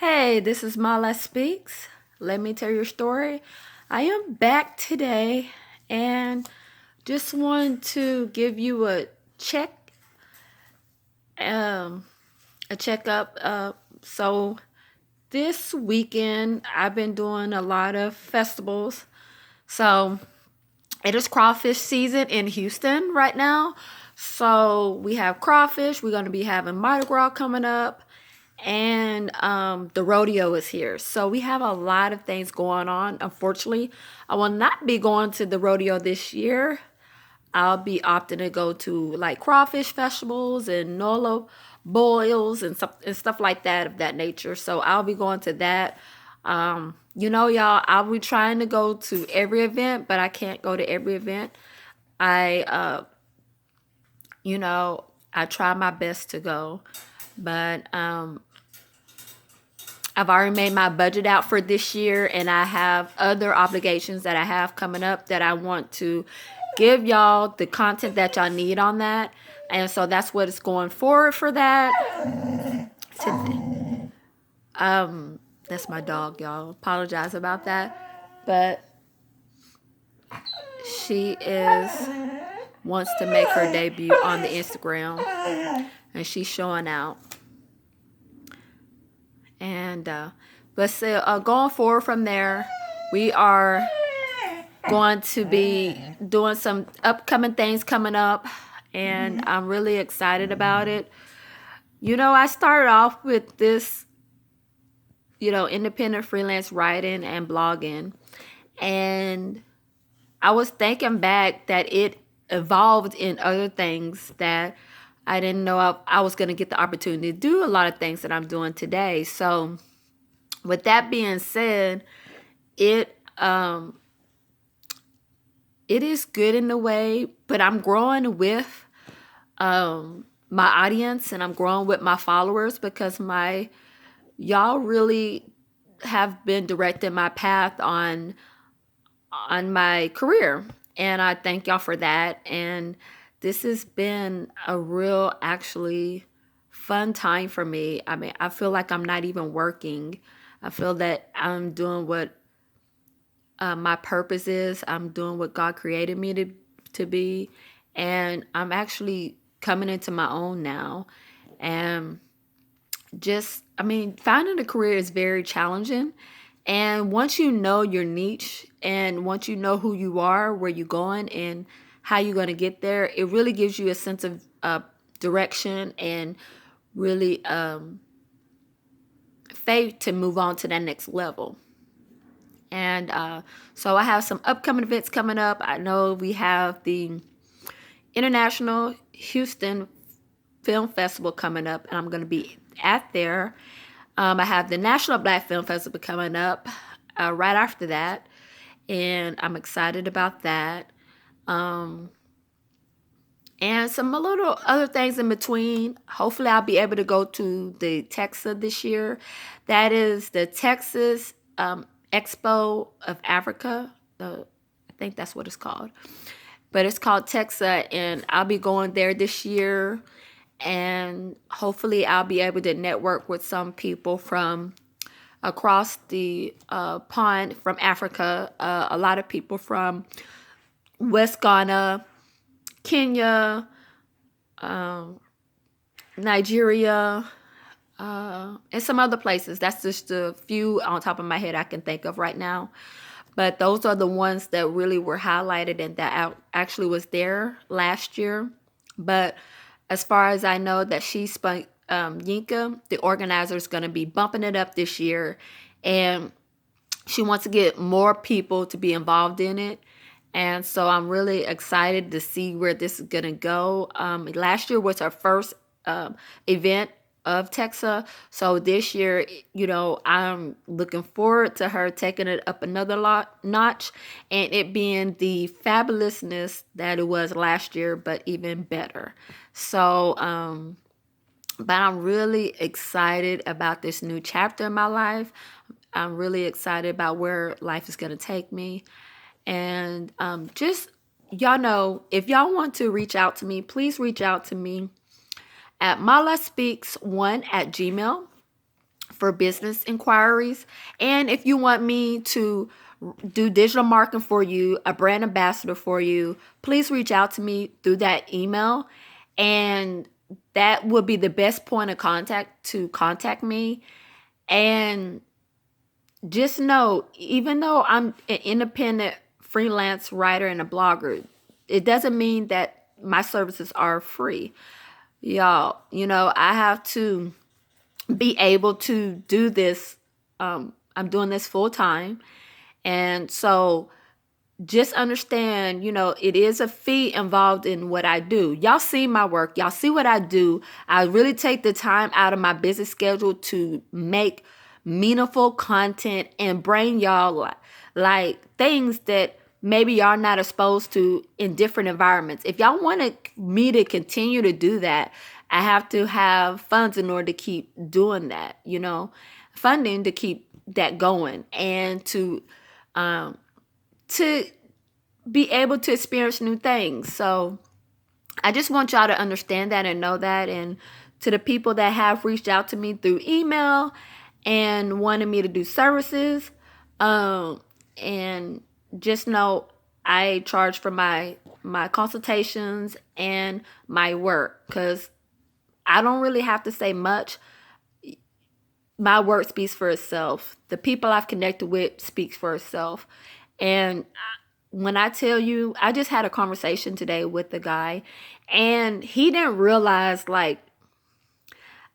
Hey, this is MaLaSpeaks. Let me tell your story. I am back today and just wanted to give you um, a checkup. So this weekend I've been doing a lot of festivals. So it is crawfish season in Houston right now. So we have crawfish. We're going to be having Mardi Gras coming up, and the rodeo is here. So we have a lot of things going on. Unfortunately, I will not be going to the rodeo this year. I'll be opting to go to like crawfish festivals and NOLA boils and stuff like that of that nature. So I'll be going to that. Y'all, I'll be trying to go to every event, but I can't go to every event. I, I try my best to go, but I've already made my budget out for this year, and I have other obligations that I have coming up that I want to give y'all the content that y'all need on that. And so that's what is going forward for that. That's my dog, y'all. Apologize about that. But she wants to make her debut on the Instagram, and she's showing out. And going forward from there, we are going to be doing some upcoming things coming up, and I'm really excited about it. I started off with this, independent freelance writing and blogging, and I was thinking back that it evolved in other things that I didn't know I was going to get the opportunity to do a lot of things that I'm doing today. So with that being said, it is good in a way, but I'm growing with my audience, and I'm growing with my followers, because y'all really have been directing my path on my career, and I thank y'all for that. And this has been a real, actually fun time for me. I mean, I feel like I'm not even working. I feel that I'm doing what my purpose is. I'm doing what God created me to be, and I'm actually coming into my own now. And finding a career is very challenging. And once you know your niche, and once you know who you are, where you're going, and how you're going to get there, it really gives you a sense of direction, and really faith to move on to that next level. And so I have some upcoming events coming up. I know we have the International Houston Film Festival coming up, and I'm going to be at there. I have the National Black Film Festival coming up right after that, and I'm excited about that. And some a little other things in between. Hopefully, I'll be able to go to the Texas this year. That is the Texas Expo of Africa. I think that's what it's called. But it's called Texas, and I'll be going there this year. And hopefully I'll be able to network with some people from across the pond from Africa. A lot of people from West Ghana, Kenya, Nigeria, and some other places. That's just a few on top of my head I can think of right now. But those are the ones that really were highlighted and that actually was there last year. But as far as I know, that Yinka, the organizer, is going to be bumping it up this year. And she wants to get more people to be involved in it. And so I'm really excited to see where this is going to go. Last year was her first event of Texas. So this year, I'm looking forward to her taking it up another notch, and it being the fabulousness that it was last year, but even better. So, but I'm really excited about this new chapter in my life. I'm really excited about where life is going to take me. And y'all know, if y'all want to reach out to me, please reach out to me at MaLaSpeaks1@gmail. for business inquiries. And if you want me to do digital marketing for you, a brand ambassador for you, please reach out to me through that email. And that would be the best point of contact to contact me. And just know, even though I'm an independent freelance writer and a blogger, it doesn't mean that my services are free. Y'all, I have to be able to do this. I'm doing this full time. And so just understand, it is a fee involved in what I do. Y'all see my work. Y'all see what I do. I really take the time out of my busy schedule to make meaningful content and bring y'all like things that maybe y'all not exposed to in different environments. If y'all want me to continue to do that, I have to have funds in order to keep doing that, funding to keep that going, and to be able to experience new things. So I just want y'all to understand that and know that. And to the people that have reached out to me through email and wanted me to do services, and just know I charge for my consultations and my work, because I don't really have to say much. My work speaks for itself. The people I've connected with speaks for itself. And when I tell you, I just had a conversation today with the guy, and he didn't realize, like,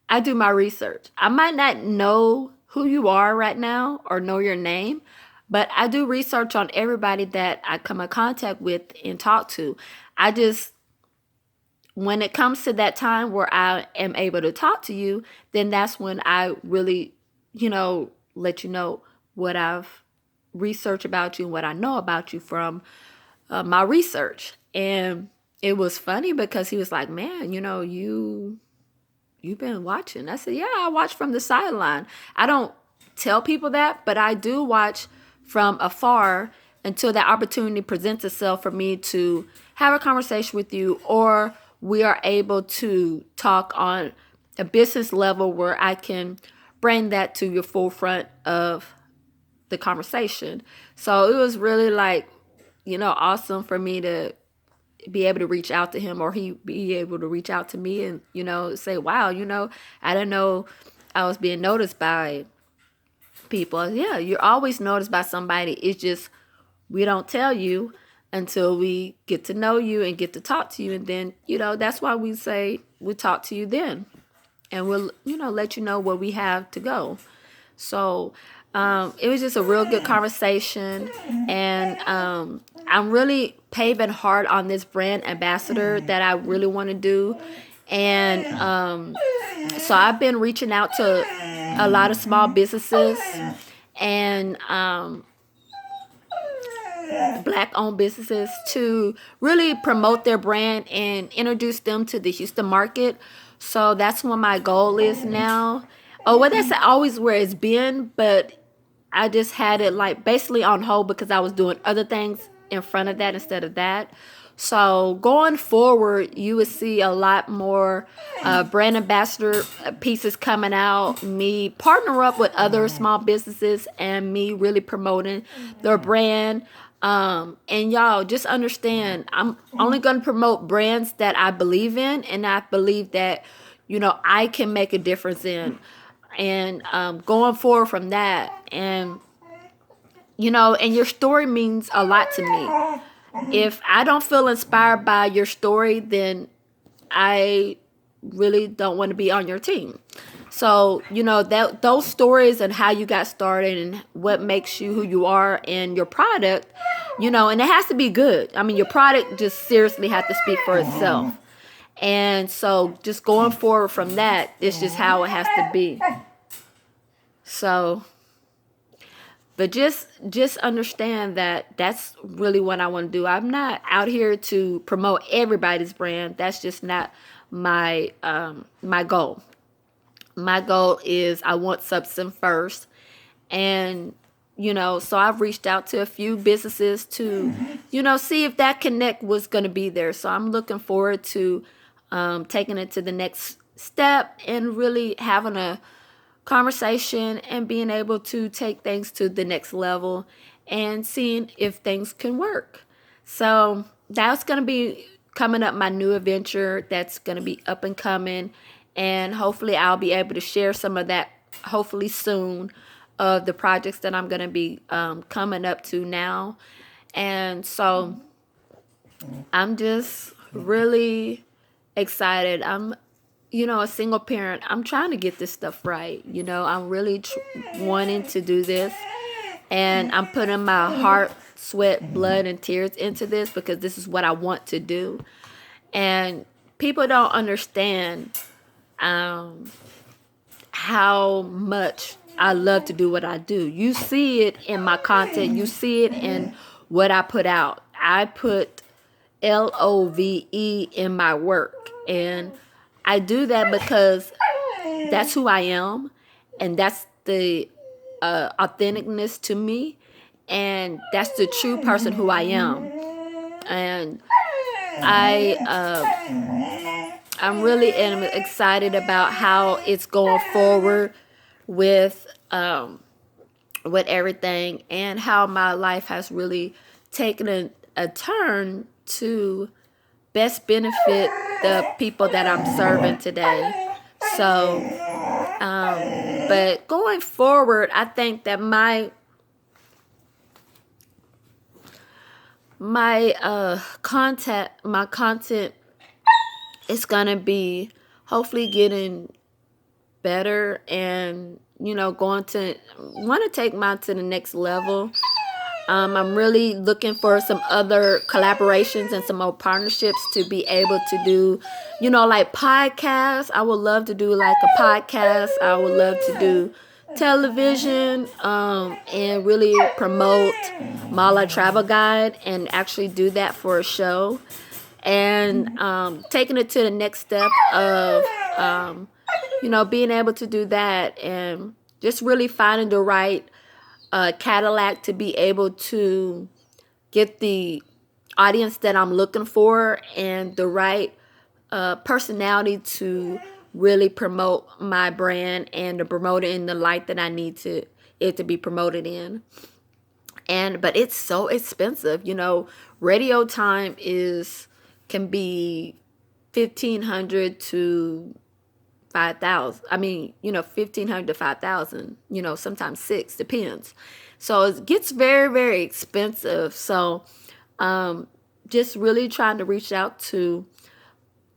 I do my research. I might not know who you are right now or know your name, but I do research on everybody that I come in contact with and talk to. When it comes to that time where I am able to talk to you, then that's when I really, let you know what I've researched about you and what I know about you from my research. And it was funny because he was like, man, you've been watching. I said, yeah, I watch from the sideline. I don't tell people that, but I do watch from afar until that opportunity presents itself for me to have a conversation with you, or we are able to talk on a business level where I can bring that to your forefront of the conversation. So it was really awesome for me to be able to reach out to him, or he be able to reach out to me and, say, wow, I didn't know I was being noticed by people. Yeah, you're always noticed by somebody. It's just, we don't tell you until we get to know you and get to talk to you. And then, that's why we say we'll talk to you then. And we'll, let you know where we have to go. So it was just a real good conversation. And I'm really paving hard on this brand ambassador that I really want to do. And so I've been reaching out to a lot of small businesses and Black-owned businesses to really promote their brand and introduce them to the Houston market. So that's what my goal is now. Oh, well, that's always where it's been, but I just had it basically on hold because I was doing other things in front of that instead of that. So going forward, you would see a lot more brand ambassador pieces coming out, me partner up with other small businesses and me really promoting their brand. And y'all just understand, I'm only going to promote brands that I believe in and I believe that, I can make a difference in. And going forward from that, and and your story means a lot to me. If I don't feel inspired by your story, then I really don't want to be on your team. So, those stories and how you got started and what makes you who you are and your product, and it has to be good. I mean, your product just seriously has to speak for itself. And so just going forward from that, it's just how it has to be. So, but just understand that that's really what I want to do. I'm not out here to promote everybody's brand. That's just not my my goal. My goal is I want substance first. And, so I've reached out to a few businesses to, see if that connect was going to be there. So I'm looking forward to taking it to the next step and really having a conversation and being able to take things to the next level and seeing if things can work. So that's going to be coming up, my new adventure that's going to be up and coming. And hopefully I'll be able to share some of that hopefully soon, of the projects that I'm going to be coming up to now. And so I'm just really excited. I'm a single parent. I'm trying to get this stuff right. I'm really wanting to do this. And I'm putting my heart, sweat, blood, and tears into this because this is what I want to do. And people don't understand how much I love to do what I do. You see it in my content. You see it in what I put out. I put LOVE in my work. And I do that because that's who I am. And that's the authenticness to me. And that's the true person who I am. And I'm really excited about how it's going forward with everything, and how my life has really taken a turn to best benefit the people that I'm serving today. So, but going forward, I think that my content is gonna be hopefully getting better, and want to take mine to the next level. I'm really looking for some other collaborations and some more partnerships to be able to do, like podcasts. I would love to do like a podcast. I would love to do television, and really promote MaLa Travel Guide and actually do that for a show. And taking it to the next step of, being able to do that, and just really finding the right Cadillac to be able to get the audience that I'm looking for, and the right personality to really promote my brand and to promote it in the light that I need it to be promoted in. But it's so expensive. Radio time can be $1,500 to $5,000. I mean, $1,500 to $5,000. Sometimes $6,000, depends. So it gets very, very expensive. So, just really trying to reach out to,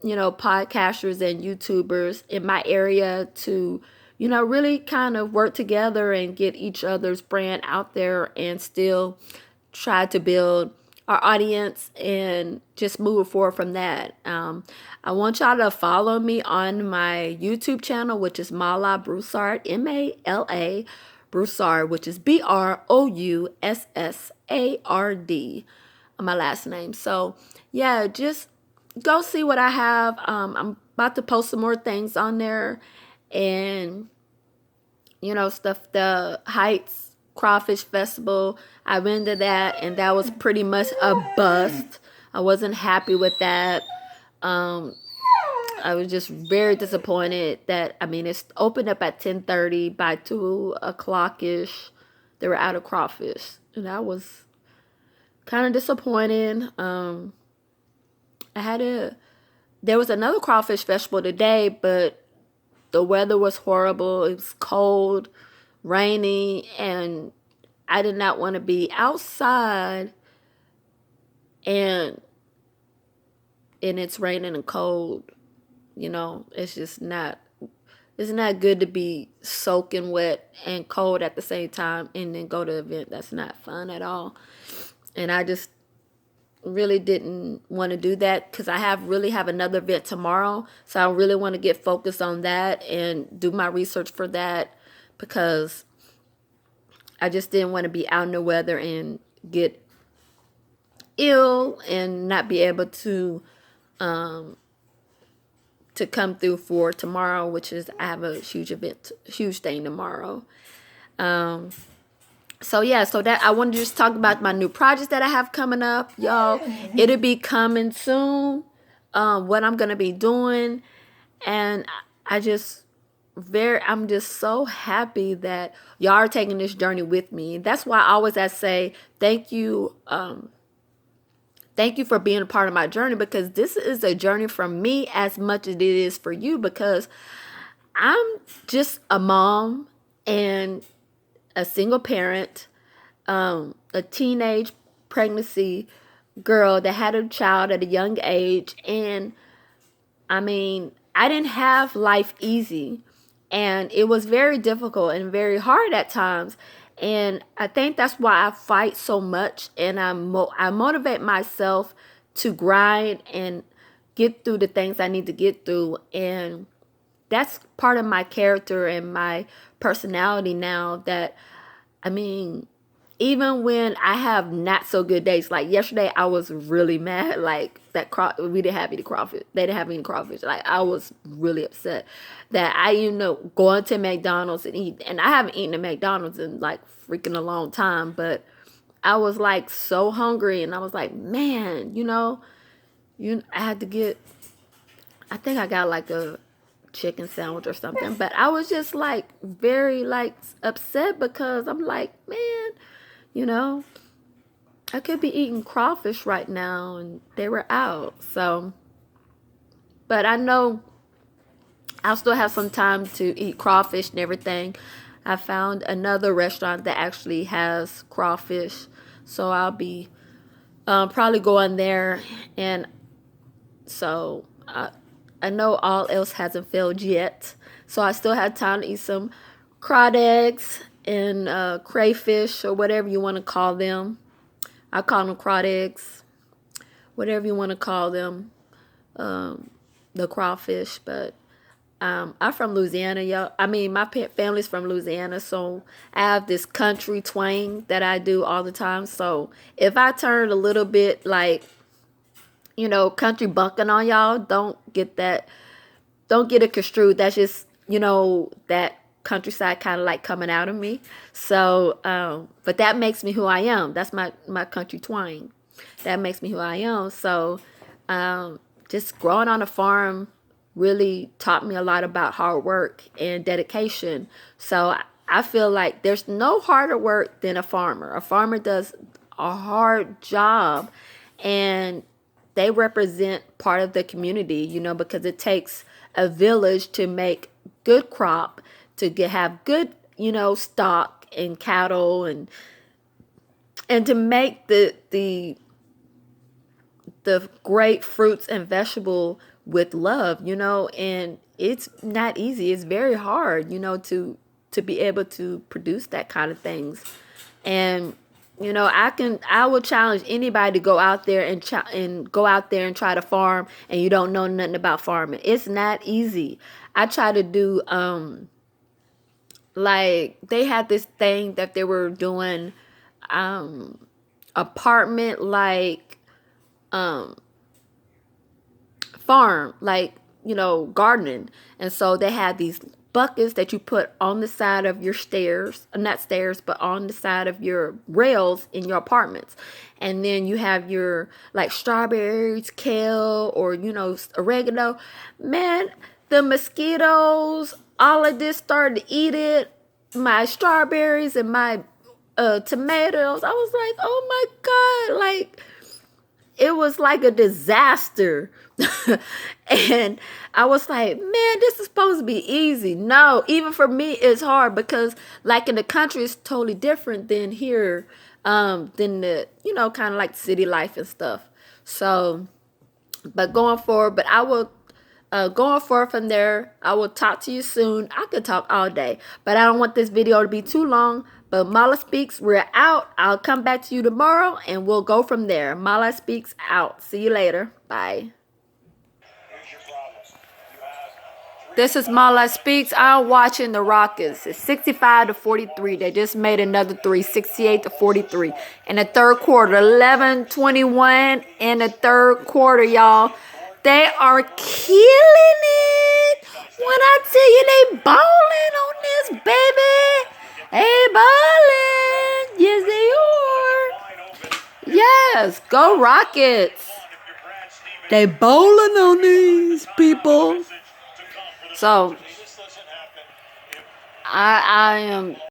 podcasters and YouTubers in my area to, really kind of work together and get each other's brand out there, and still try to build our audience and just move forward from that. I want y'all to follow me on my YouTube channel, which is MaLa Broussard, MaLa Broussard, which is BROUSSARD, my last name. So yeah, just go see what I have. I'm about to post some more things on there, and stuff. The Heights Crawfish Festival, I went to that, and that was pretty much a bust. I wasn't happy with that. I was just very disappointed that, it's opened up at 10:30. By 2 o'clock-ish, they were out of crawfish. And I was kind of disappointed. There was another crawfish festival today, but the weather was horrible. It was cold, rainy, and I did not want to be outside and it's raining and cold. It's just not good to be soaking wet and cold at the same time and then go to an event. That's not fun at all. And I just really didn't want to do that, because I really have another event tomorrow. So I really want to get focused on that and do my research for that, because I just didn't want to be out in the weather and get ill and not be able to come through for tomorrow, which is, I have a huge thing tomorrow. So that I want to just talk about my new projects that I have coming up, y'all. It'll be coming soon, what I'm going to be doing. And I just I'm just so happy that y'all are taking this journey with me. That's why I say thank you. Thank you for being a part of my journey, because this is a journey for me as much as it is for you, because I'm just a mom and a single parent, a teenage pregnancy girl that had a child at a young age. And I mean, I didn't have life easy, and it was very difficult and very hard at times. And I think that's why I fight so much, and I motivate myself to grind and get through the things I need to get through. And that's part of my character and my personality now, that I mean, even when I have not so good days, like yesterday, I was really mad. Like we didn't have any crawfish. They didn't have any crawfish. Like, I was really upset that going to McDonald's and eat. And I haven't eaten at McDonald's in like freaking a long time. But I was like so hungry, and I was like, man, I had to get. I think I got like a chicken sandwich or something. But I was just like very like upset, because I'm like, man, I could be eating crawfish right now, and they were out. So, but I know I'll still have some time to eat crawfish and everything. I found another restaurant that actually has crawfish, so I'll be probably going there. And so I know all else hasn't failed yet, so I still have time to eat some crawdads and crayfish, or whatever you want to call them. I call them crawdads, whatever you want to call them, the crawfish. But I'm from Louisiana, y'all. I mean, my family's from Louisiana, so I have this country twang that I do all the time. So if I turn a little bit like, country bucking on y'all, don't get it construed. That's just, that countryside kind of like coming out of me. So but that makes me who I am. That's my country twang. That makes me who I am. So just growing on a farm really taught me a lot about hard work and dedication. So I feel like there's no harder work than a farmer. A farmer does a hard job, and they represent part of the community, because it takes a village to make good crop, to have good, stock and cattle, and to make the great fruits and vegetable with love, and it's not easy. It's very hard, to be able to produce that kind of things. And I will challenge anybody to go out there and try to farm, and you don't know nothing about farming. It's not easy. I try to do like they had this thing that they were doing, apartment like farm, like gardening. And so they had these buckets that you put on the side of your stairs, not stairs, but on the side of your rails in your apartments. And then you have your like strawberries, kale, or oregano. Man, the mosquitoes, all of this started to eat it. My strawberries and my tomatoes. I was like, oh my God, like it was like a disaster. And I was like, man, this is supposed to be easy. No, even for me, it's hard, because like in the country, it's totally different than here, than the, kind of like city life and stuff. So, but going forward, going forward from there, I will talk to you soon. I could talk all day, but I don't want this video to be too long. But MaLaSpeaks, we're out. I'll come back to you tomorrow, and we'll go from there. MaLaSpeaks out. See you later. Bye. This is MaLaSpeaks. I'm watching the Rockets. It's 65-43. They just made another three, 68-43. In the third quarter, 11-21 in the third quarter, y'all. They are killing it. When I tell you they balling on this, baby. They balling. Yes, they are. Yes, go Rockets. They balling on these people. So, I am